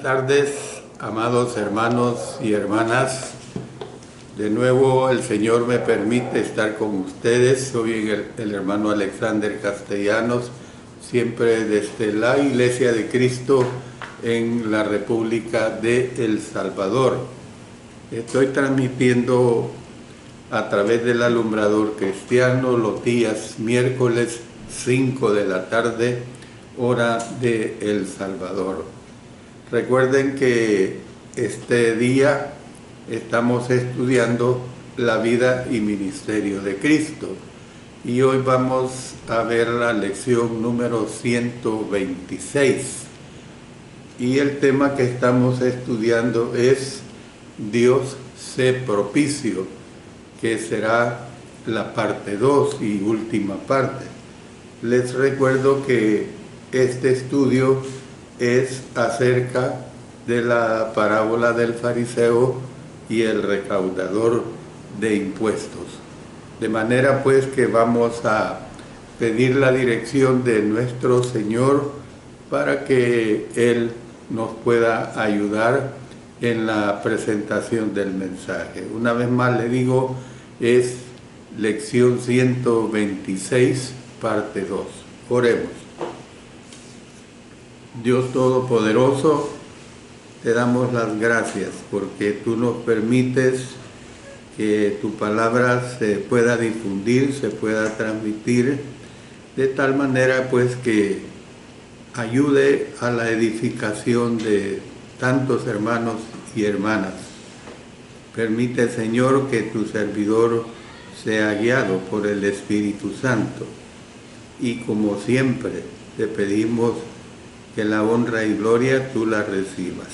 tardes, amados hermanos y hermanas. De nuevo el Señor me permite estar con ustedes. Soy el hermano Alexander Castellanos, siempre desde la Iglesia de Cristo en la República de El Salvador. Estoy transmitiendo a través del alumbrador cristiano los días miércoles 5 de la tarde, hora de El Salvador. Recuerden que este día estamos estudiando la vida y ministerio de Cristo y hoy vamos a ver la lección número 126 y el tema que estamos estudiando es Dios sé propicio, que será la parte 2 y última parte. Les recuerdo que este estudio es acerca de la parábola del fariseo y el recaudador de impuestos. De manera pues que vamos a pedir la dirección de nuestro Señor para que Él nos pueda ayudar en la presentación del mensaje. Una vez más le digo, es lección 126, parte 2. Oremos. Dios Todopoderoso, te damos las gracias porque tú nos permites que tu palabra se pueda difundir, se pueda transmitir, de tal manera pues que ayude a la edificación de tantos hermanos y hermanas. Permite, Señor, que tu servidor sea guiado por el Espíritu Santo. Y como siempre, te pedimos que la honra y gloria tú la recibas.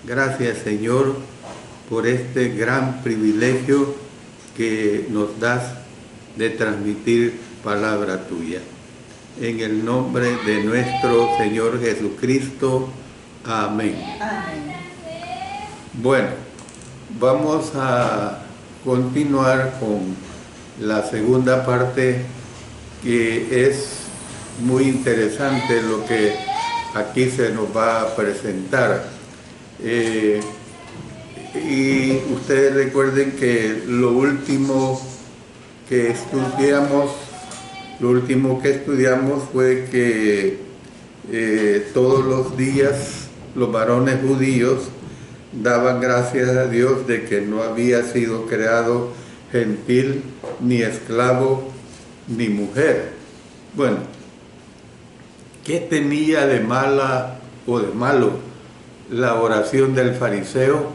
Gracias, Señor, por este gran privilegio que nos das de transmitir palabra tuya. En el nombre de nuestro Señor Jesucristo. Amén. Amén. Bueno, vamos a continuar con la segunda parte, que es muy interesante lo que aquí se nos va a presentar. Y ustedes recuerden que lo último que estudiamos fue que todos los días los varones judíos daban gracias a Dios de que no había sido creado gentil, ni esclavo, ni mujer. Bueno, ¿qué tenía de mala o de malo la oración del fariseo?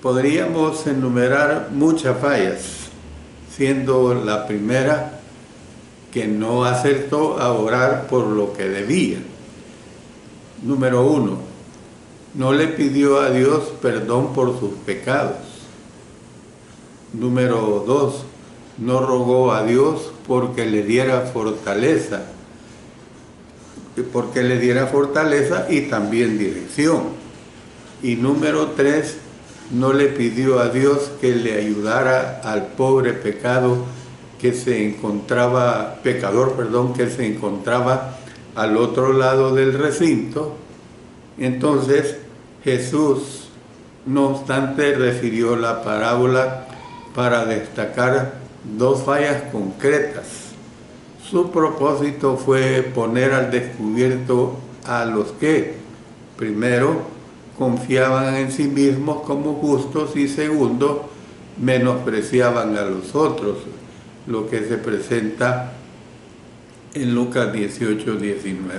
Podríamos enumerar muchas fallas, siendo la primera que no acertó a orar por lo que debía. Número 1, no le pidió a Dios perdón por sus pecados. Número 2, no rogó a Dios porque le diera fortaleza y también dirección. Y número 3, no le pidió a Dios que le ayudara al pobre pecador que se encontraba al otro lado del recinto. Entonces Jesús, no obstante, refirió la parábola para destacar dos fallas concretas. Su propósito fue poner al descubierto a los que, primero, confiaban en sí mismos como justos y segundo, menospreciaban a los otros, lo que se presenta en Lucas 18:19.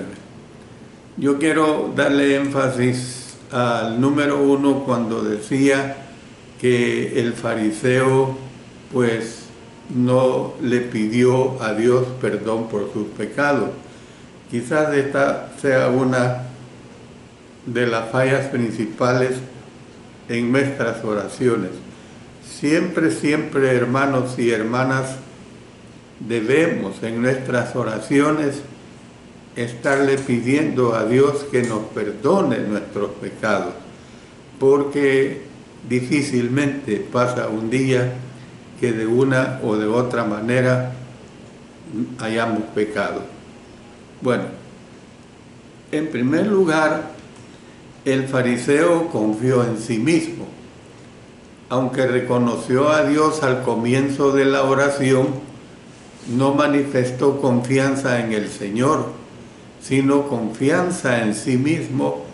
Yo quiero darle énfasis al número 1 cuando decía que el fariseo pues no le pidió a Dios perdón por sus pecados. Quizás esta sea una de las fallas principales en nuestras oraciones. Siempre, hermanos y hermanas, debemos en nuestras oraciones estarle pidiendo a Dios que nos perdone nuestros pecados, porque difícilmente pasa un día que de una o de otra manera hayamos pecado. Bueno, en primer lugar, El fariseo confió en sí mismo. Aunque reconoció a Dios al comienzo de la oración, no manifestó confianza en el Señor, sino confianza en sí mismo.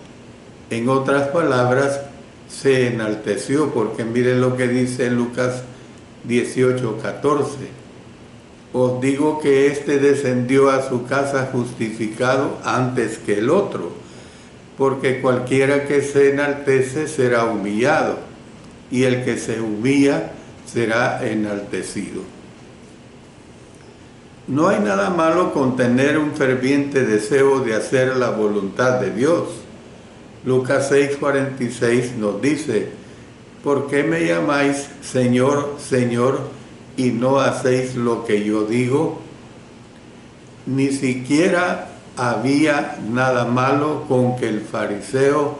En otras palabras, se enalteció, porque miren lo que dice Lucas 18:14. Os digo que éste descendió a su casa justificado antes que el otro, porque cualquiera que se enaltece será humillado, y el que se humilla será enaltecido. No hay nada malo con tener un ferviente deseo de hacer la voluntad de Dios. Lucas 6:46 nos dice: ¿por qué me llamáis Señor, Señor, y no hacéis lo que yo digo? Ni siquiera había nada malo con que el fariseo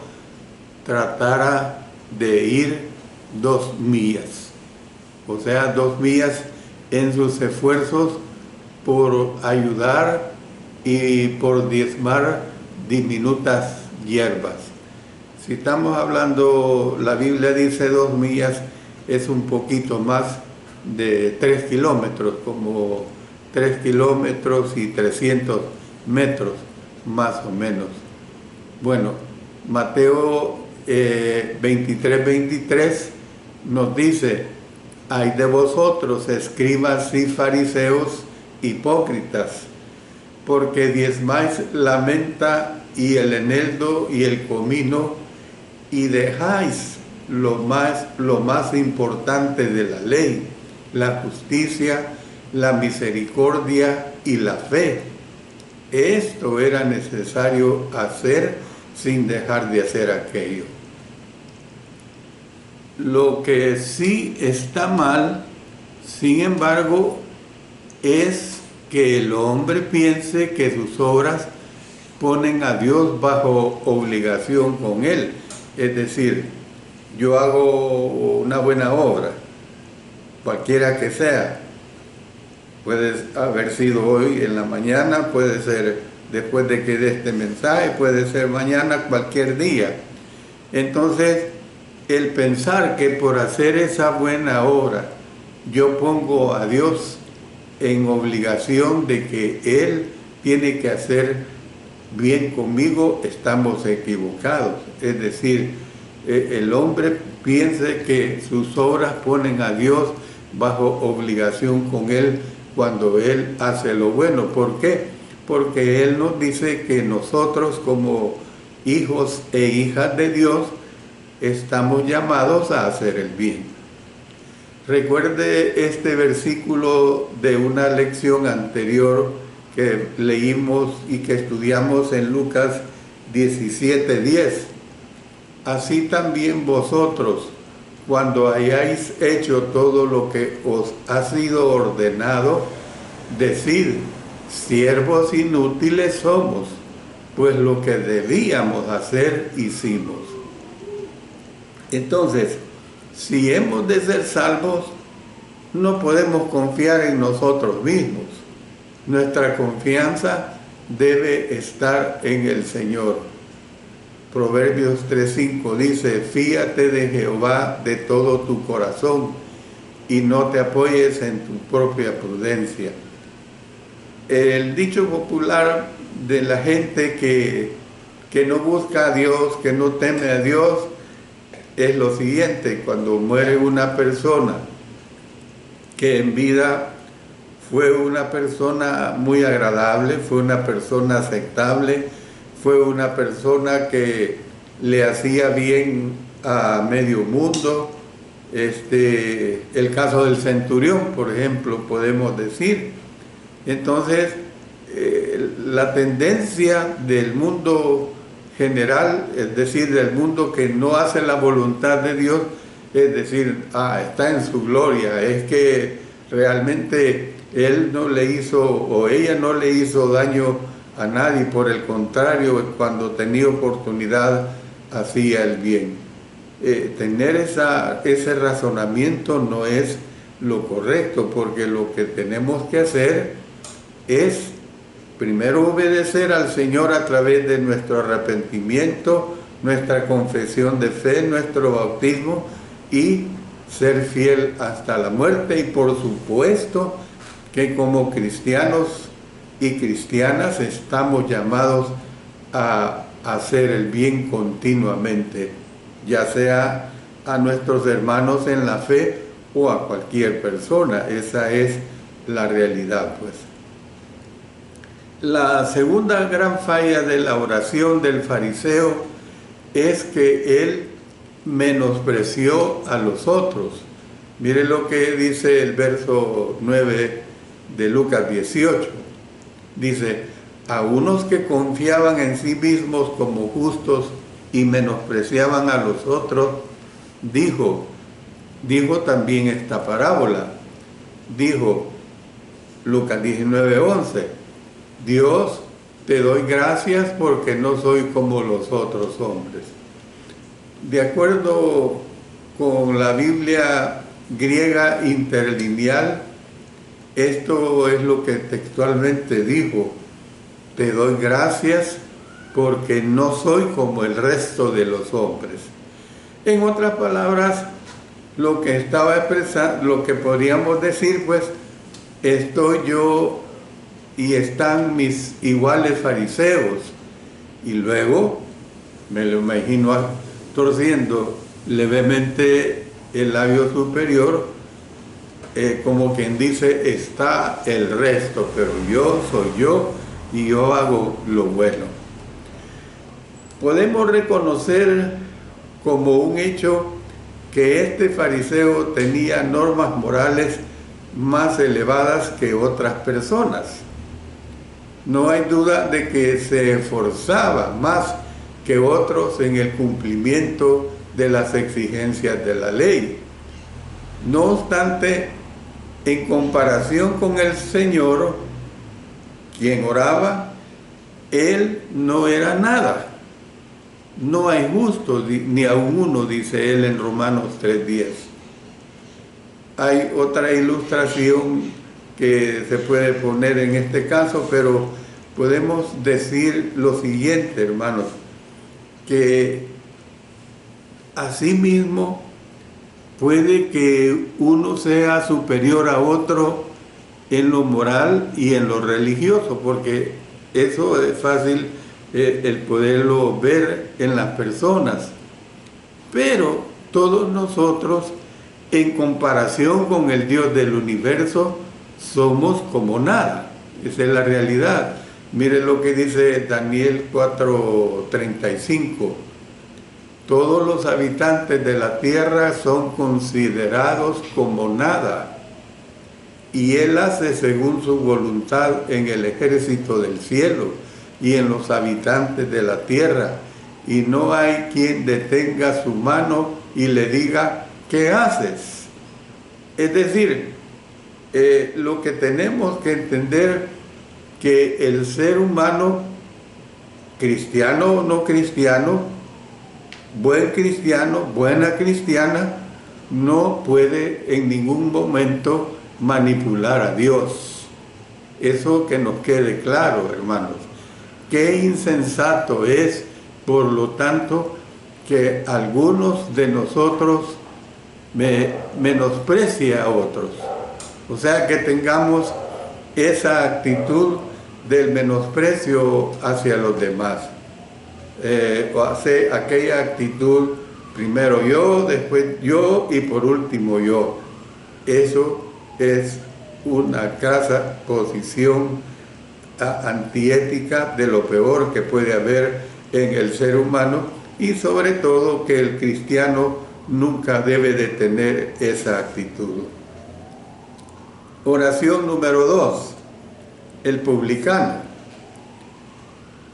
tratara de ir 2 millas, o sea, 2 millas en sus esfuerzos por ayudar y por diezmar diminutas hierbas. Si estamos hablando, la Biblia dice 2 millas, es un poquito más de 3 kilómetros, como 3 kilómetros y 300 metros, más o menos. Bueno, Mateo 23:23 nos dice: ay de vosotros, escribas y fariseos hipócritas, porque diezmáis la menta y el eneldo y el comino, y dejáis lo más importante de la ley, la justicia, la misericordia y la fe. Esto era necesario hacer sin dejar de hacer aquello. Lo que sí está mal, sin embargo, es que el hombre piense que sus obras ponen a Dios bajo obligación con él. Es decir, yo hago una buena obra, cualquiera que sea. Puede haber sido hoy en la mañana, puede ser después de que dé este mensaje, puede ser mañana, cualquier día. Entonces, el pensar que por hacer esa buena obra yo pongo a Dios en obligación de que Él tiene que hacer bien conmigo, estamos equivocados. Es decir, el hombre piensa que sus obras ponen a Dios bajo obligación con Él cuando Él hace lo bueno. ¿Por qué? Porque Él nos dice que nosotros, como hijos e hijas de Dios, estamos llamados a hacer el bien. Recuerde este versículo de una lección anterior que leímos y que estudiamos en Lucas 17:10. Así también vosotros, cuando hayáis hecho todo lo que os ha sido ordenado, decid: siervos inútiles somos, pues lo que debíamos hacer hicimos. Entonces, si hemos de ser salvos, no podemos confiar en nosotros mismos. Nuestra confianza debe estar en el Señor. Proverbios 3:5 dice: fíate de Jehová de todo tu corazón y no te apoyes en tu propia prudencia. El dicho popular de la gente que no busca a Dios, que no teme a Dios, es lo siguiente: cuando muere una persona que en vida fue una persona muy agradable, fue una persona aceptable, fue una persona que le hacía bien a medio mundo, el caso del centurión, por ejemplo, podemos decir. Entonces, la tendencia del mundo general, es decir, del mundo que no hace la voluntad de Dios, es decir, está en su gloria, es que realmente él no le hizo o ella no le hizo daño a nadie, por el contrario, cuando tenía oportunidad hacía el bien. Tener ese razonamiento no es lo correcto, porque lo que tenemos que hacer es primero obedecer al Señor a través de nuestro arrepentimiento, nuestra confesión de fe, nuestro bautismo y ser fiel hasta la muerte. Y por supuesto que como cristianos y cristianas estamos llamados a hacer el bien continuamente, ya sea a nuestros hermanos en la fe o a cualquier persona. Esa es la realidad, pues. La segunda gran falla de la oración del fariseo es que él menospreció a los otros. Mire lo que dice el verso 9 de Lucas 18. Dice: a unos que confiaban en sí mismos como justos y menospreciaban a los otros, dijo también esta parábola. Dijo, Lucas 19:11, Dios, te doy gracias porque no soy como los otros hombres. De acuerdo con la Biblia griega interlineal, esto es lo que textualmente dijo: te doy gracias porque no soy como el resto de los hombres. En otras palabras, lo que estaba expresando, lo que podríamos decir, pues, estoy yo y están mis iguales fariseos. Y luego me lo imagino torciendo levemente el labio superior, como quien dice, está el resto, pero yo soy yo y yo hago lo bueno. Podemos reconocer como un hecho que este fariseo tenía normas morales más elevadas que otras personas. No hay duda de que se esforzaba más que otros en el cumplimiento de las exigencias de la ley. No obstante, en comparación con el Señor, quien oraba, él no era nada. No hay justo ni aun uno, dice él en Romanos 3:10. Hay otra ilustración que se puede poner en este caso, pero podemos decir lo siguiente, hermanos, que asimismo puede que uno sea superior a otro en lo moral y en lo religioso, porque eso es fácil el poderlo ver en las personas. Pero todos nosotros, en comparación con el Dios del universo, somos como nada. Esa es la realidad. Mire lo que dice Daniel 4:35. Todos los habitantes de la tierra son considerados como nada, y Él hace según su voluntad en el ejército del cielo y en los habitantes de la tierra, y no hay quien detenga su mano y le diga, ¿qué haces? Es decir, lo que tenemos que entender, que el ser humano, cristiano o no cristiano, buen cristiano, buena cristiana, no puede en ningún momento manipular a Dios. Eso que nos quede claro, hermanos. Qué insensato es, por lo tanto, que algunos de nosotros menosprecie a otros. O sea, que tengamos esa actitud del menosprecio hacia los demás. O hace aquella actitud, primero yo, después yo y por último yo. Eso es una crasa posición antiética, de lo peor que puede haber en el ser humano, y sobre todo que el cristiano nunca debe de tener esa actitud. Oración número 2, el publicano.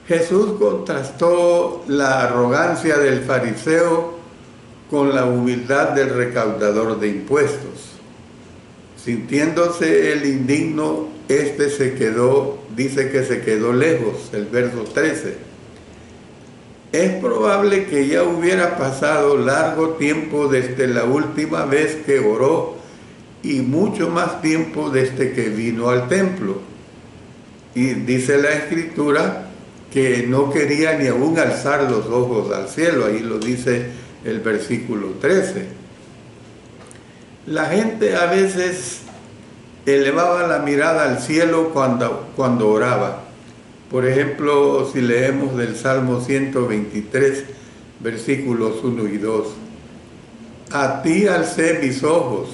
Jesús contrastó la arrogancia del fariseo con la humildad del recaudador de impuestos. Sintiéndose el indigno, dice que se quedó lejos, el verso 13. Es probable que ya hubiera pasado largo tiempo desde la última vez que oró y mucho más tiempo desde que vino al templo. Y dice la Escritura que no quería ni aún alzar los ojos al cielo. Ahí lo dice el versículo 13. La gente a veces elevaba la mirada al cielo cuando oraba. Por ejemplo, si leemos del Salmo 123, versículos 1 y 2. A ti alcé mis ojos,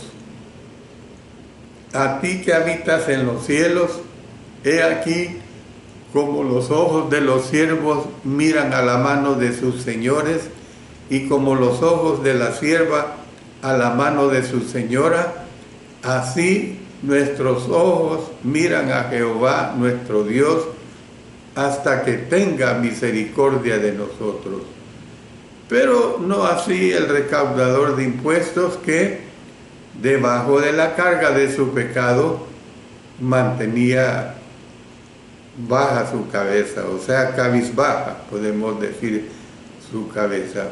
a ti que habitas en los cielos, he aquí como los ojos de los siervos miran a la mano de sus señores, y como los ojos de la sierva a la mano de su señora, así nuestros ojos miran a Jehová nuestro Dios, hasta que tenga misericordia de nosotros. Pero no así el recaudador de impuestos, que debajo de la carga de su pecado mantenía baja su cabeza, o sea, cabizbaja, podemos decir, su cabeza.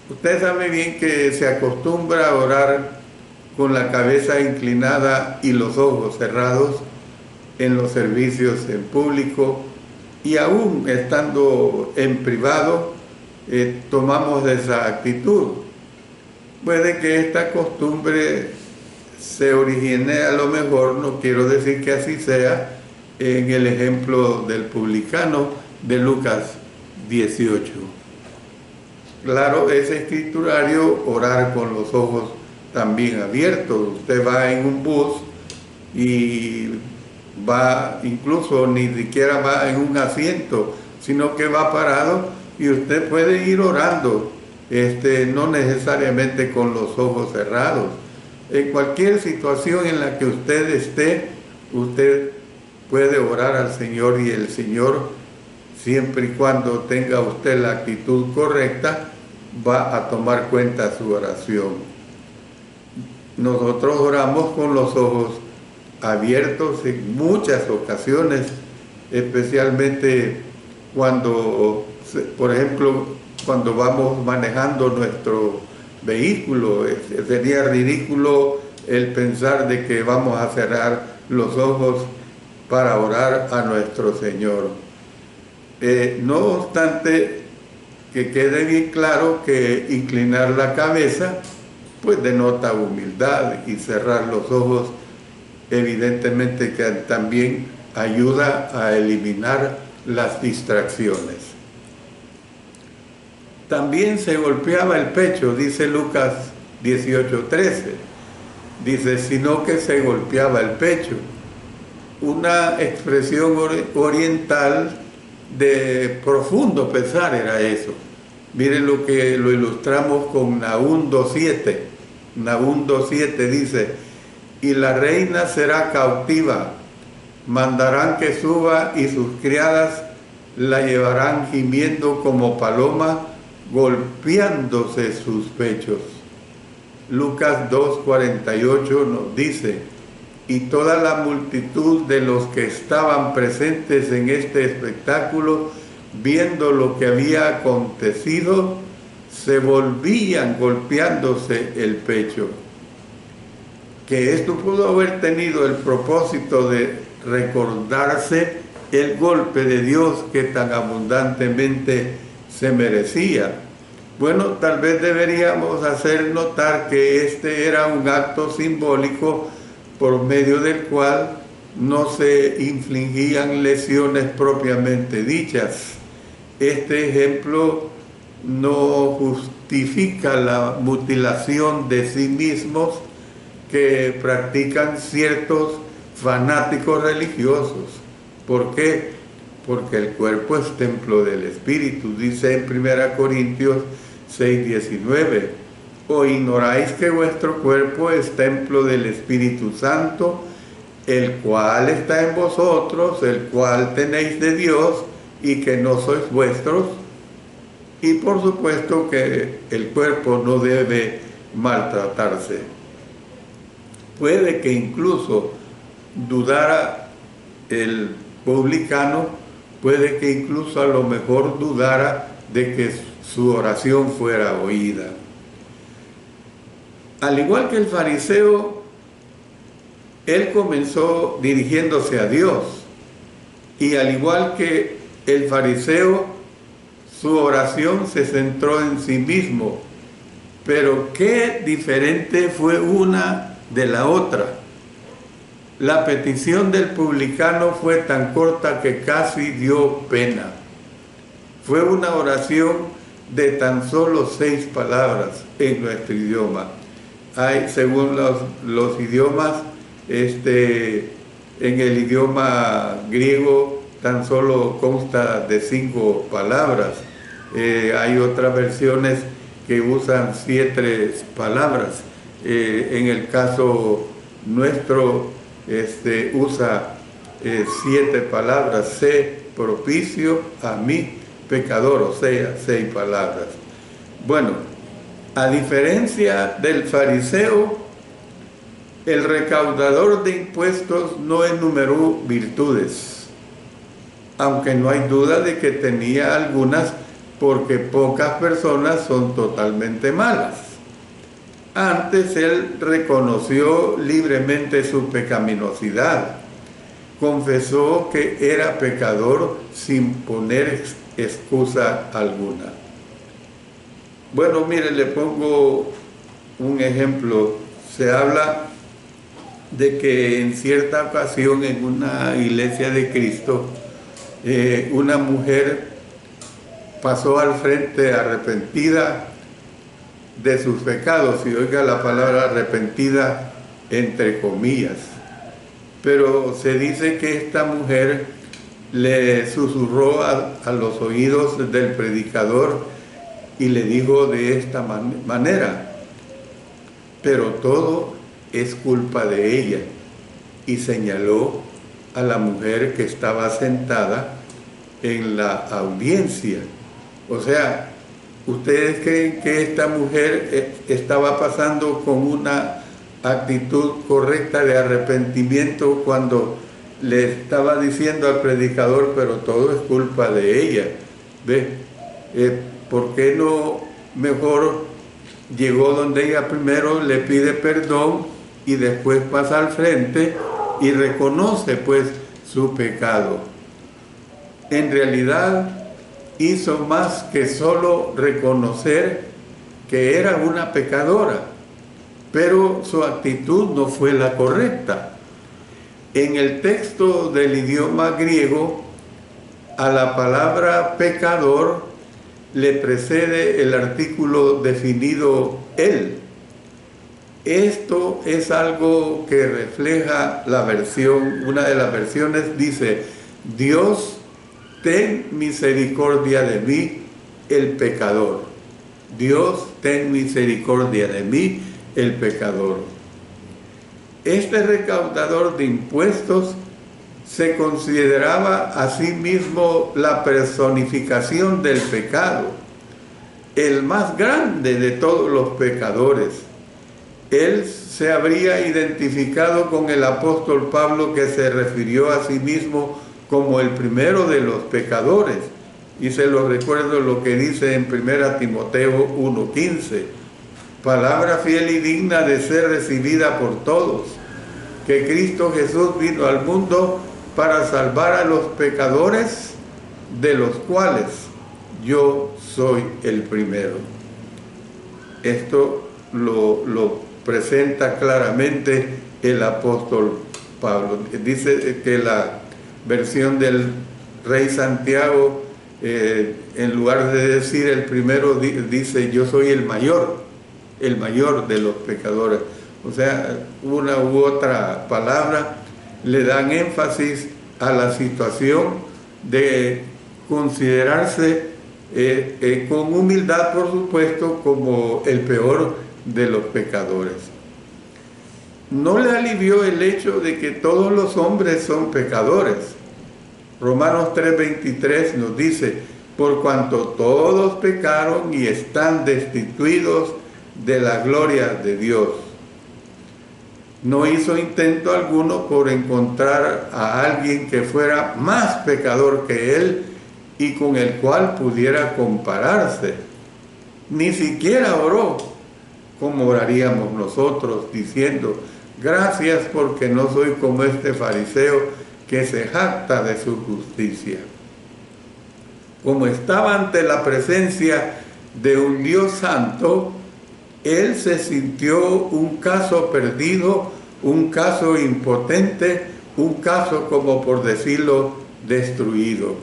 Usted sabe bien que se acostumbra a orar con la cabeza inclinada y los ojos cerrados en los servicios en público, y aún estando en privado tomamos esa actitud. Puede que esta costumbre se origine, a lo mejor, no quiero decir que así sea, en el ejemplo del publicano de Lucas 18. Claro, es escriturario orar con los ojos también abiertos. Usted va en un bus y va, incluso ni siquiera va en un asiento, sino que va parado, y usted puede ir orando, no necesariamente con los ojos cerrados. En cualquier situación en la que usted esté, usted puede orar al Señor, y el Señor, siempre y cuando tenga usted la actitud correcta, va a tomar cuenta su oración. Nosotros oramos con los ojos abiertos en muchas ocasiones, especialmente cuando, por ejemplo, cuando vamos manejando nuestro vehículo. Sería ridículo el pensar de que vamos a cerrar los ojos para orar a nuestro Señor. No obstante, que quede bien claro que inclinar la cabeza pues denota humildad, y cerrar los ojos evidentemente que también ayuda a eliminar las distracciones. También se golpeaba el pecho, dice Lucas 18:13. Dice, sino que se golpeaba el pecho. Una expresión oriental de profundo pesar era eso. Miren lo que lo ilustramos con Nahum 2:7. Nahum 2:7 dice, y la reina será cautiva, mandarán que suba, y sus criadas la llevarán gimiendo como paloma, golpeándose sus pechos. Lucas 2:48 nos dice, y toda la multitud de los que estaban presentes en este espectáculo, viendo lo que había acontecido, se volvían golpeándose el pecho. Que esto pudo haber tenido el propósito de recordarse el golpe de Dios que tan abundantemente se merecía. Bueno, tal vez deberíamos hacer notar que este era un acto simbólico por medio del cual no se infligían lesiones propiamente dichas. Este ejemplo no justifica la mutilación de sí mismos que practican ciertos fanáticos religiosos. ¿Por qué? Porque el cuerpo es templo del Espíritu. Dice en 1 Corintios 6:19, ¿o ignoráis que vuestro cuerpo es templo del Espíritu Santo, el cual está en vosotros, el cual tenéis de Dios, y que no sois vuestros? Y por supuesto que el cuerpo no debe maltratarse. Puede que incluso dudara el publicano, puede que incluso a lo mejor dudara de que su oración fuera oída. Al igual que el fariseo, él comenzó dirigiéndose a Dios, y al igual que El fariseo, su oración se centró en sí mismo, pero qué diferente fue una de la otra. La petición del publicano fue tan corta que casi dio pena. Fue una oración de tan solo 6 palabras en nuestro idioma. Hay, según los idiomas, en el idioma griego tan solo consta de 5 palabras. Hay otras versiones que usan 7 palabras. En el caso nuestro usa 7 palabras: sé propicio a mí pecador, o sea, 6 palabras. Bueno, a diferencia del fariseo, el recaudador de impuestos no enumeró virtudes, aunque no hay duda de que tenía algunas, porque pocas personas son totalmente malas. Antes él reconoció libremente su pecaminosidad, confesó que era pecador sin poner excusa alguna. Bueno, mire, le pongo un ejemplo. Se habla de que en cierta ocasión en una iglesia de Cristo, una mujer pasó al frente arrepentida de sus pecados, y oiga la palabra arrepentida entre comillas, pero se dice que esta mujer le susurró a los oídos del predicador y le dijo de esta manera: pero todo es culpa de ella, y señaló a la mujer que estaba sentada en la audiencia. O sea, ¿ustedes creen que esta mujer estaba pasando con una actitud correcta de arrepentimiento cuando le estaba diciendo al predicador, pero todo es culpa de ella? ¿Ve? ¿Por qué no mejor llegó donde ella primero, le pide perdón y después pasa al frente y reconoce pues su pecado? En realidad hizo más que solo reconocer que era una pecadora, pero su actitud no fue la correcta. En el texto del idioma griego, a la palabra pecador le precede el artículo definido él. Esto es algo que refleja la versión, una de las versiones dice: Dios, ten misericordia de mí, el pecador. Dios, ten misericordia de mí, el pecador. Este recaudador de impuestos se consideraba a sí mismo la personificación del pecado, el más grande de todos los pecadores. Él se habría identificado con el apóstol Pablo, que se refirió a sí mismo como el primero de los pecadores. Y se lo recuerdo lo que dice en 1 Timoteo 1:15, palabra fiel y digna de ser recibida por todos, que Cristo Jesús vino al mundo para salvar a los pecadores, de los cuales yo soy el primero. Esto lo presenta claramente el apóstol Pablo. Dice que la versión del rey Santiago, en lugar de decir el primero, dice yo soy el mayor de los pecadores. O sea, una u otra palabra le dan énfasis a la situación de considerarse con humildad, por supuesto, como el peor de los pecadores. No le alivió el hecho de que todos los hombres son pecadores. Romanos 3:23 nos dice: por cuanto todos pecaron y están destituidos de la gloria de Dios. No hizo intento alguno por encontrar a alguien que fuera más pecador que él y con el cual pudiera compararse. Ni siquiera oró como oraríamos nosotros, diciendo: gracias porque no soy como este fariseo que se jacta de su justicia. como estaba ante la presencia de un Dios santo, él se sintió un caso perdido, un caso impotente, un caso, como por decirlo, destruido.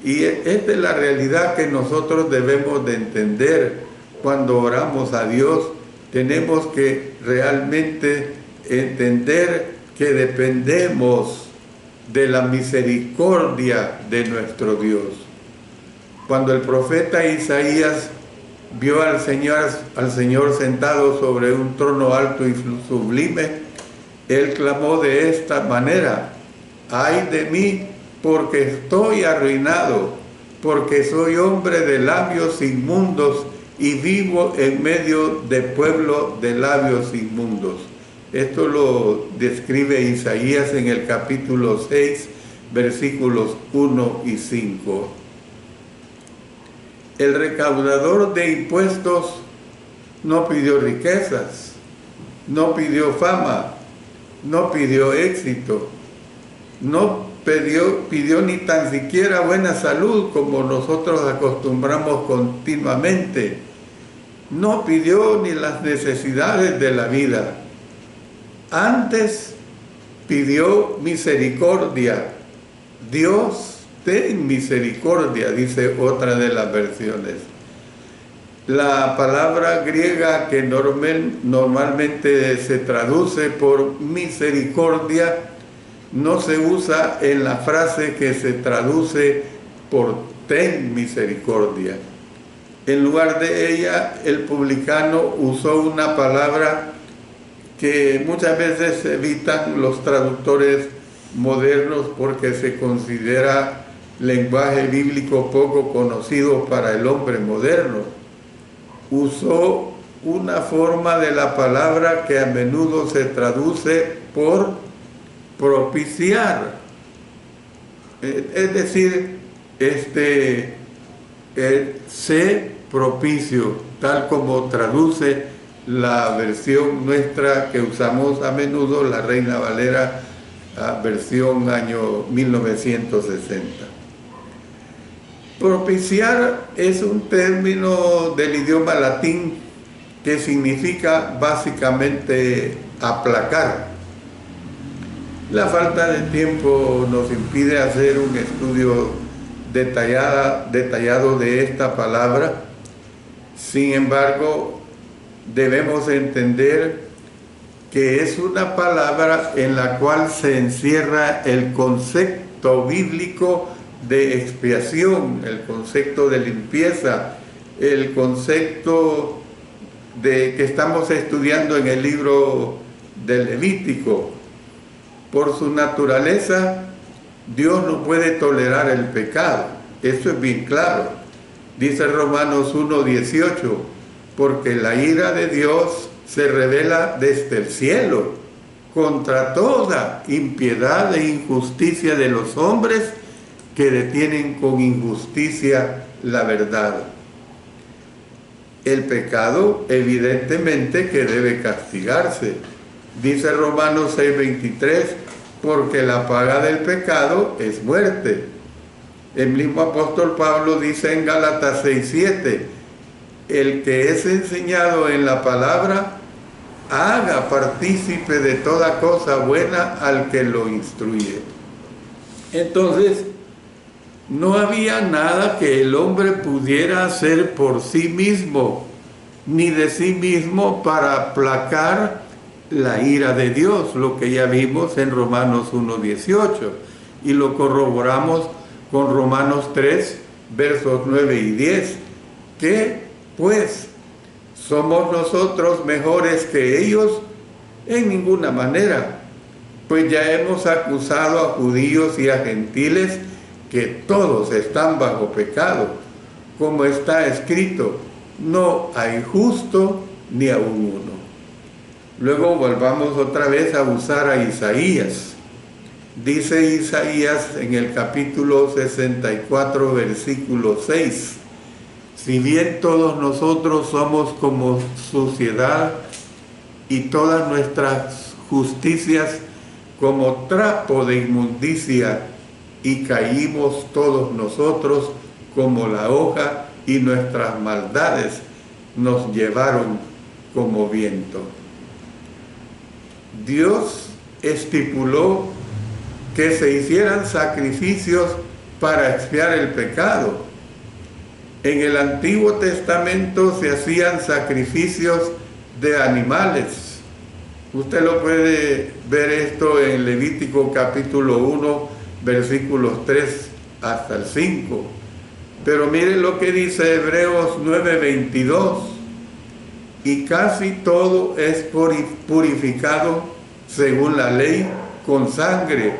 Y esta es la realidad que nosotros debemos de entender cuando oramos a Dios. Tenemos que realmente entender que dependemos de la misericordia de nuestro Dios. Cuando el profeta Isaías vio al Señor sentado sobre un trono alto y sublime, él clamó de esta manera: ¡ay de mí, porque estoy arruinado, porque soy hombre de labios inmundos y vivo en medio de pueblo de labios inmundos! Esto lo describe Isaías en el capítulo 6, versículos 1 y 5. El recaudador de impuestos no pidió riquezas, no pidió fama, no pidió éxito, no pidió ni tan siquiera buena salud, como nosotros acostumbramos continuamente. No pidió ni las necesidades de la vida. Antes pidió misericordia. Dios, ten misericordia, dice otra de las versiones. La palabra griega que normalmente se traduce por misericordia no se usa en la frase que se traduce por ten misericordia. En lugar de ella, el publicano usó una palabra que muchas veces evitan los traductores modernos porque se considera lenguaje bíblico poco conocido para el hombre moderno. Usó una forma de la palabra que a menudo se traduce por propiciar. Es decir, sé propicio, tal como traduce la versión nuestra que usamos a menudo, la Reina Valera, versión año 1960. Propiciar es un término del idioma latín que significa básicamente aplacar. La falta de tiempo nos impide hacer un estudio detallado de esta palabra. Sin embargo, debemos entender que es una palabra en la cual se encierra el concepto bíblico de expiación, el concepto de limpieza, el concepto que estamos estudiando en el libro del Levítico. Por su naturaleza, Dios no puede tolerar el pecado. Eso es bien claro. Dice Romanos 1:18, porque la ira de Dios se revela desde el cielo contra toda impiedad e injusticia de los hombres que detienen con injusticia la verdad. El pecado, evidentemente, que debe castigarse. Dice Romanos 6:23, porque la paga del pecado es muerte. El mismo apóstol Pablo dice en Gálatas 6:7, el que es enseñado en la palabra, haga partícipe de toda cosa buena al que lo instruye. Entonces, no había nada que el hombre pudiera hacer por sí mismo, ni de sí mismo para aplacar la ira de Dios, lo que ya vimos en Romanos 1:18, y lo corroboramos con Romanos 3, versos 9 y 10, que pues somos nosotros mejores que ellos en ninguna manera, pues ya hemos acusado a judíos y a gentiles que todos están bajo pecado, como está escrito, no hay justo ni aun uno. Luego volvamos otra vez a usar a Isaías. Dice Isaías en el capítulo 64, versículo 6, si bien todos nosotros somos como suciedad y todas nuestras justicias como trapo de inmundicia, y caímos todos nosotros como la hoja y nuestras maldades nos llevaron como viento. Dios estipuló que se hicieran sacrificios para expiar el pecado. En el Antiguo Testamento se hacían sacrificios de animales. Usted lo puede ver esto en Levítico capítulo 1, versículos 3 hasta el 5. Pero miren lo que dice Hebreos 9:22. Y casi todo es purificado según la ley con sangre,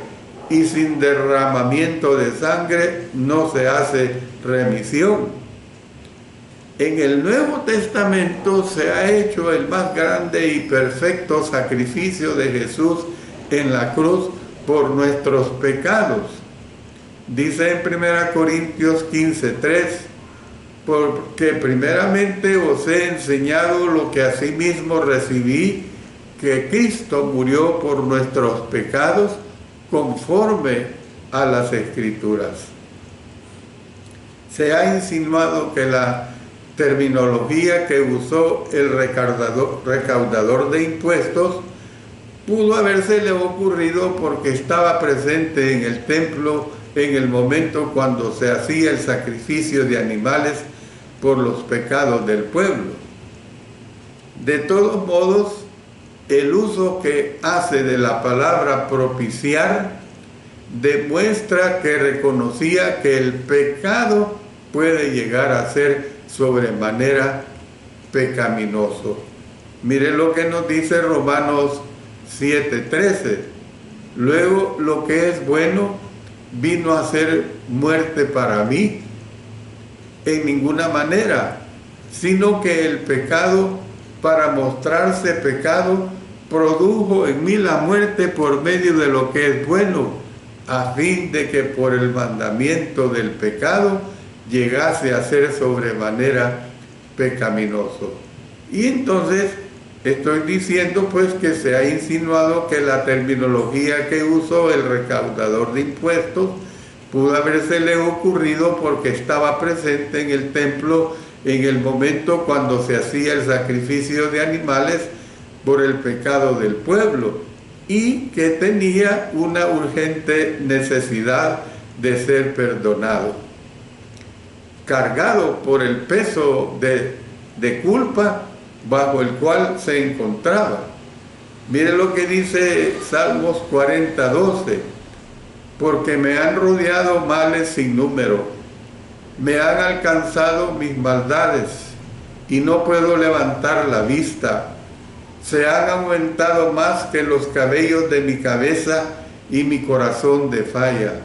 y sin derramamiento de sangre no se hace remisión. En el Nuevo Testamento se ha hecho el más grande y perfecto sacrificio de Jesús en la cruz por nuestros pecados. Dice en 1 Corintios 15:3, porque primeramente os he enseñado lo que asimismo recibí, que Cristo murió por nuestros pecados conforme a las Escrituras. Se ha insinuado que la terminología que usó el recaudador de impuestos pudo habérsele ocurrido porque estaba presente en el templo en el momento cuando se hacía el sacrificio de animales por los pecados del pueblo. De todos modos, el uso que hace de la palabra propiciar demuestra que reconocía que el pecado puede llegar a ser sobremanera pecaminoso. Mire lo que nos dice Romanos 7:13. Luego, lo que es bueno vino a ser muerte para mí, en ninguna manera, sino que el pecado, para mostrarse pecado, produjo en mí la muerte por medio de lo que es bueno, a fin de que por el mandamiento del pecado llegase a ser sobremanera pecaminoso. Y entonces estoy diciendo pues que se ha insinuado que la terminología que usó el recaudador de impuestos pudo habérsele ocurrido porque estaba presente en el templo en el momento cuando se hacía el sacrificio de animales por el pecado del pueblo y que tenía una urgente necesidad de ser perdonado. Cargado por el peso de culpa bajo el cual se encontraba. Mire lo que dice Salmos 40:12. Porque me han rodeado males sin número, me han alcanzado mis maldades y no puedo levantar la vista. Se han aumentado más que los cabellos de mi cabeza y mi corazón de falla.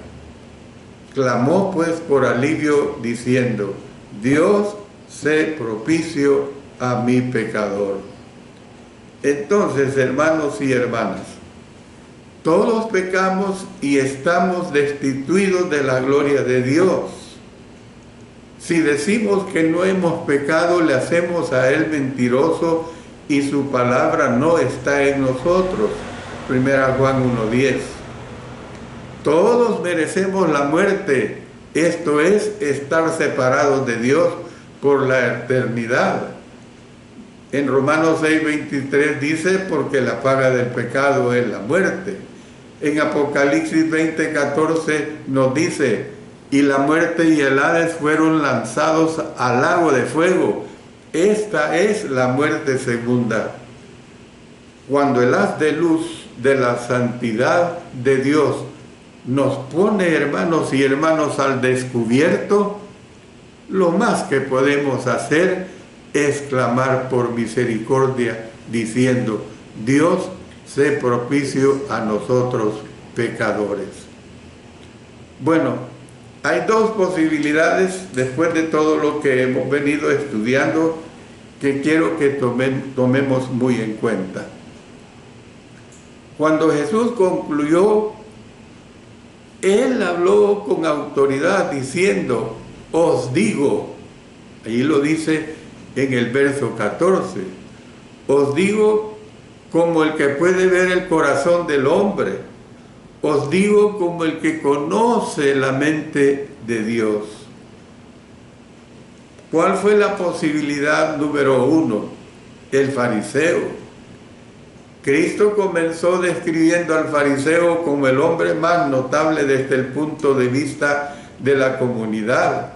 Clamó pues por alivio diciendo: Dios, sé propicio a mi pecador. Entonces, hermanos y hermanas, todos pecamos y estamos destituidos de la gloria de Dios. Si decimos que no hemos pecado, le hacemos a Él mentiroso y su palabra no está en nosotros. 1 Juan 1:10. Todos merecemos la muerte, esto es, estar separados de Dios por la eternidad. En Romanos 6:23 dice, porque la paga del pecado es la muerte. En Apocalipsis 20:14 nos dice, y la muerte y el Hades fueron lanzados al lago de fuego. Esta es la muerte segunda. Cuando el haz de luz de la santidad de Dios nos pone, hermanos y hermanas, al descubierto, lo más que podemos hacer es clamar por misericordia, diciendo: Dios, sé propicio a nosotros pecadores. Bueno, hay dos posibilidades después de todo lo que hemos venido estudiando que quiero que tomemos muy en cuenta. Cuando Jesús concluyó, Él habló con autoridad diciendo: os digo, ahí lo dice en el verso 14, os digo como el que puede ver el corazón del hombre, os digo como el que conoce la mente de Dios. ¿Cuál fue la posibilidad número uno? El fariseo. Cristo comenzó describiendo al fariseo como el hombre más notable desde el punto de vista de la comunidad,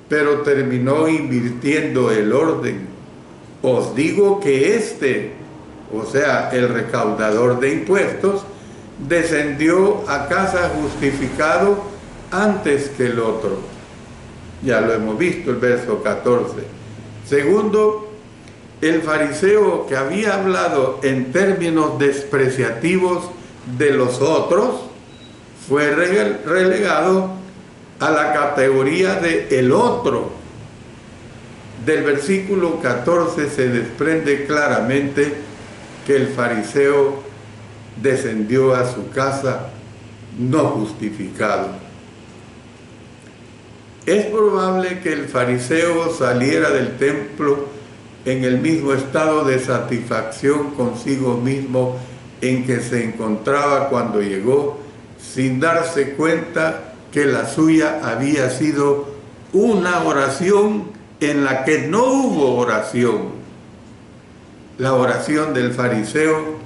pero terminó invirtiendo el orden. Os digo que este, o sea, el recaudador de impuestos, descendió a casa justificado antes que el otro. Ya lo hemos visto, el verso 14. Segundo, el fariseo que había hablado en términos despreciativos de los otros fue relegado a la categoría de el otro. Del versículo 14 se desprende claramente que el fariseo descendió a su casa no justificado. Es probable que el fariseo saliera del templo en el mismo estado de satisfacción consigo mismo en que se encontraba cuando llegó, sin darse cuenta que la suya había sido una oración en la que no hubo oración. La oración del fariseo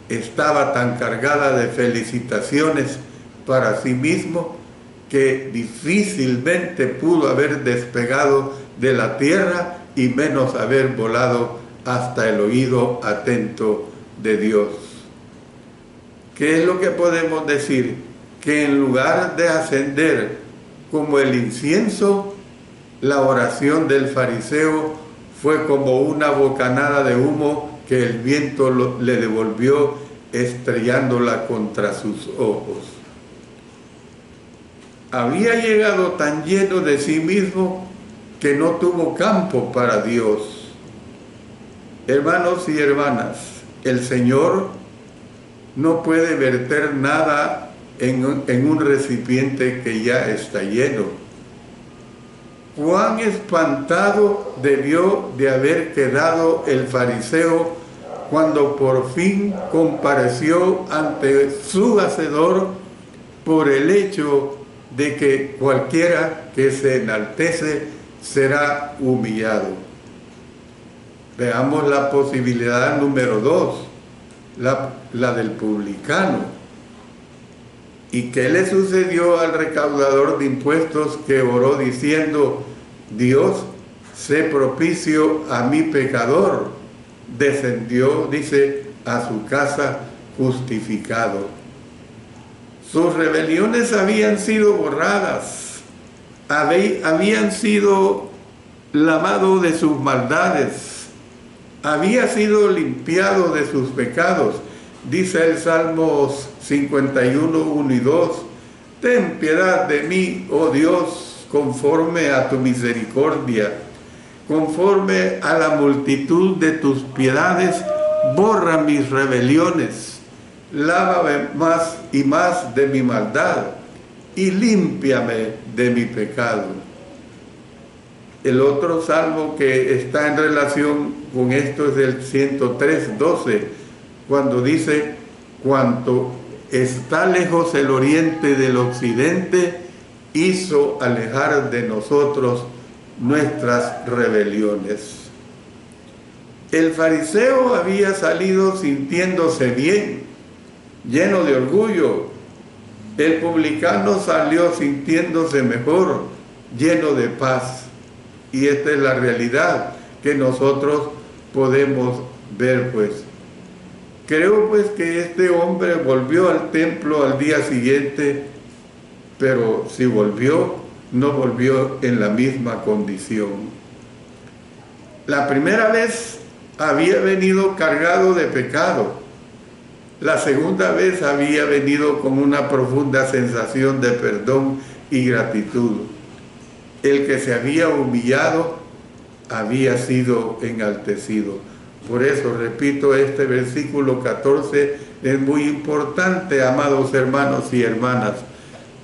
estaba tan cargada de felicitaciones para sí mismo que difícilmente pudo haber despegado de la tierra y menos haber volado hasta el oído atento de Dios. ¿Qué es lo que podemos decir? Que en lugar de ascender como el incienso, la oración del fariseo fue como una bocanada de humo que el viento le devolvió estrellándola contra sus ojos. Había llegado tan lleno de sí mismo que no tuvo campo para Dios. Hermanos y hermanas, el Señor no puede verter nada en un recipiente que ya está lleno. Cuán espantado debió de haber quedado el fariseo cuando por fin compareció ante su Hacedor por el hecho de que cualquiera que se enaltece será humillado. Veamos la posibilidad número 2, la del publicano. ¿Y qué le sucedió al recaudador de impuestos que oró diciendo: Dios, sé propicio a mi pecador? Descendió, dice, a su casa justificado. Sus rebeliones habían sido borradas, habían sido lavado de sus maldades, había sido limpiado de sus pecados. Dice el Salmos 51, 1 y 2, ten piedad de mí, oh Dios, conforme a tu misericordia, conforme a la multitud de tus piedades, borra mis rebeliones, lávame más y más de mi maldad y límpiame de mi pecado. El otro salmo que está en relación con esto es el 103, 12, cuando dice: cuanto está lejos el oriente del occidente, hizo alejar de nosotros nuestras rebeliones. El fariseo había salido sintiéndose bien, lleno de orgullo. El publicano salió sintiéndose mejor, lleno de paz. Y esta es la realidad que nosotros podemos ver, pues. Creo, pues, que este hombre volvió al templo al día siguiente, pero si volvió, no volvió en la misma condición. La primera vez había venido cargado de pecado. La segunda vez había venido con una profunda sensación de perdón y gratitud. El que se había humillado había sido enaltecido. Por eso, repito, este versículo 14 es muy importante, amados hermanos y hermanas.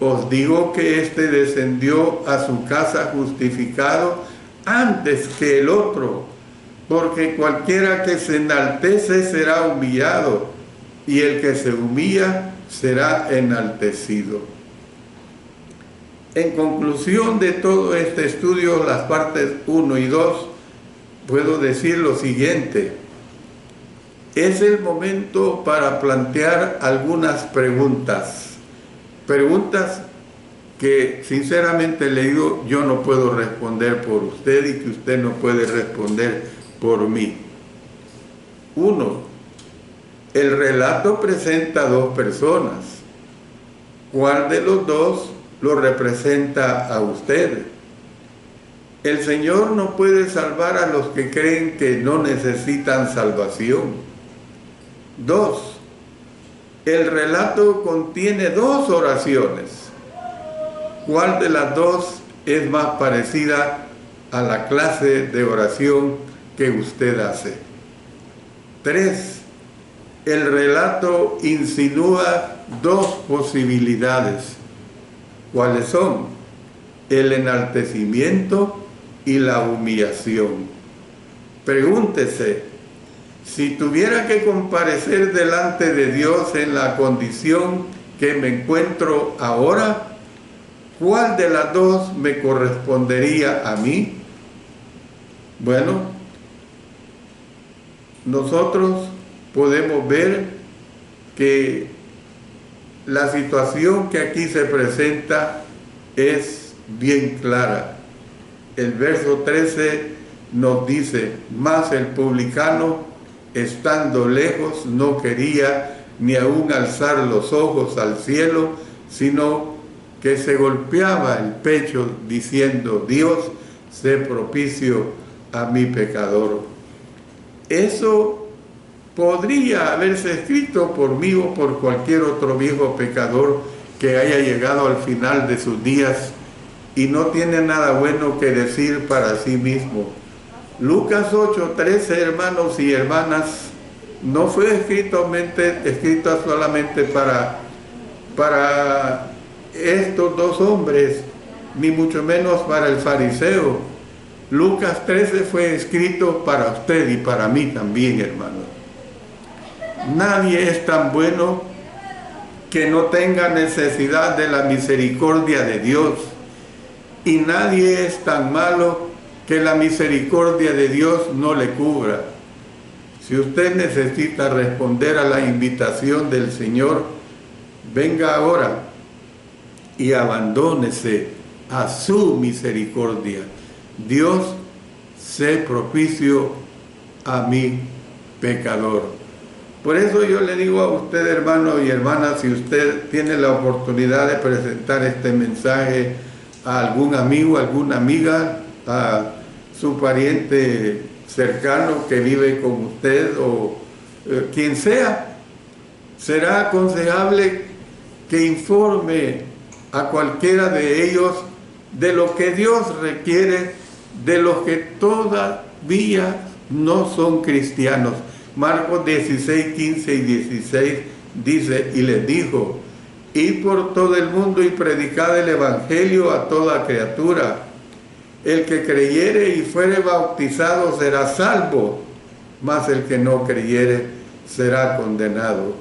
Os digo que éste descendió a su casa justificado antes que el otro, porque cualquiera que se enaltece será humillado, y el que se humilla será enaltecido. En conclusión de todo este estudio, las partes 1 y 2, puedo decir lo siguiente. Es el momento para plantear algunas preguntas. Preguntas que sinceramente le digo, yo no puedo responder por usted y que usted no puede responder por mí. 1. El relato presenta a dos personas. ¿Cuál de los dos lo representa a usted? El Señor no puede salvar a los que creen que no necesitan salvación. 2. El relato contiene dos oraciones. ¿Cuál de las dos es más parecida a la clase de oración que usted hace? 3. El relato insinúa dos posibilidades. ¿Cuáles son? El enaltecimiento y la humillación. Pregúntese, si tuviera que comparecer delante de Dios en la condición que me encuentro ahora, ¿cuál de las dos me correspondería a mí? Bueno, nosotros podemos ver que la situación que aquí se presenta es bien clara. El verso 13 nos dice, mas el publicano, estando lejos, no quería ni aún alzar los ojos al cielo, sino que se golpeaba el pecho diciendo, Dios, sé propicio a mi pecador. Eso podría haberse escrito por mí o por cualquier otro viejo pecador que haya llegado al final de sus días y no tiene nada bueno que decir para sí mismo. Lucas 8:13, hermanos y hermanas, no fue escrito solamente para estos dos hombres, ni mucho menos para el fariseo. Lucas 13 fue escrito para usted y para mí también, hermanos. Nadie es tan bueno que no tenga necesidad de la misericordia de Dios, y nadie es tan malo que la misericordia de Dios no le cubra. Si usted necesita responder a la invitación del Señor, venga ahora y abandónese a su misericordia. Dios, sé propicio a mi pecador. Por eso yo le digo a usted, hermano y hermana, si usted tiene la oportunidad de presentar este mensaje a algún amigo, alguna amiga, a su pariente cercano que vive con usted o quien sea, será aconsejable que informe a cualquiera de ellos de lo que Dios requiere de los que todavía no son cristianos. Marcos 16, 15 y 16 dice, y les dijo, id por todo el mundo y predicad el evangelio a toda criatura. El que creyere y fuere bautizado será salvo, mas el que no creyere será condenado.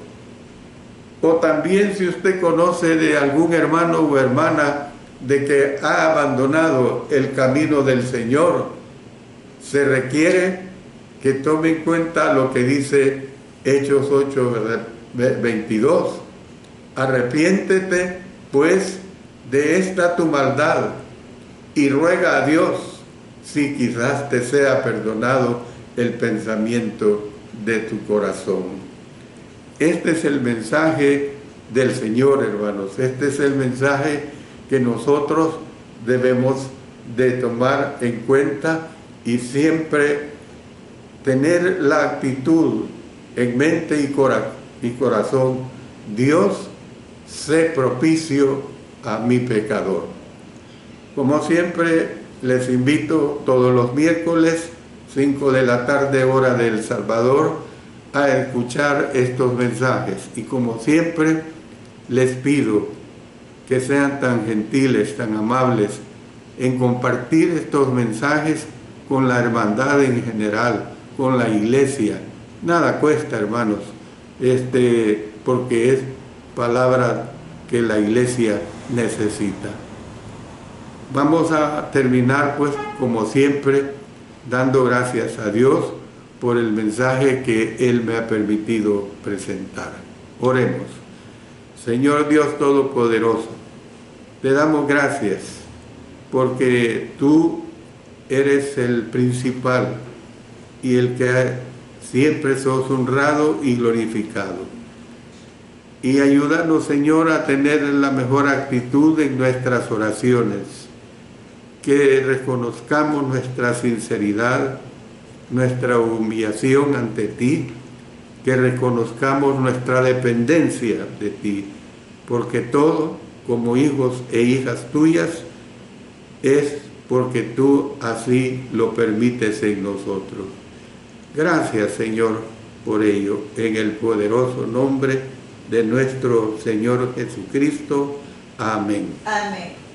O también si usted conoce de algún hermano o hermana de que ha abandonado el camino del Señor, se requiere que tome en cuenta lo que dice Hechos 8:22. Arrepiéntete, pues, de esta tu maldad y ruega a Dios si quizás te sea perdonado el pensamiento de tu corazón. Este es el mensaje del Señor, hermanos. Este es el mensaje que nosotros debemos de tomar en cuenta y siempre tener la actitud en mente y corazón, Dios, sé propicio a mi pecador. Como siempre, les invito todos los miércoles, 5 de la tarde, hora de El Salvador, a escuchar estos mensajes. Y como siempre, les pido que sean tan gentiles, tan amables, en compartir estos mensajes con la hermandad en general, con la iglesia. Nada cuesta, hermanos, porque es palabra que la iglesia necesita. Vamos a terminar, pues, como siempre, dando gracias a Dios por el mensaje que Él me ha permitido presentar. Oremos. Señor Dios Todopoderoso, te damos gracias porque tú eres el principal y el que siempre sos honrado y glorificado. Y ayúdanos, Señor, a tener la mejor actitud en nuestras oraciones, que reconozcamos nuestra sinceridad, nuestra humillación ante ti, que reconozcamos nuestra dependencia de ti, porque todo, como hijos e hijas tuyas, es porque tú así lo permites en nosotros. Gracias, Señor, por ello, en el poderoso nombre de nuestro Señor Jesucristo. Amén. Amén.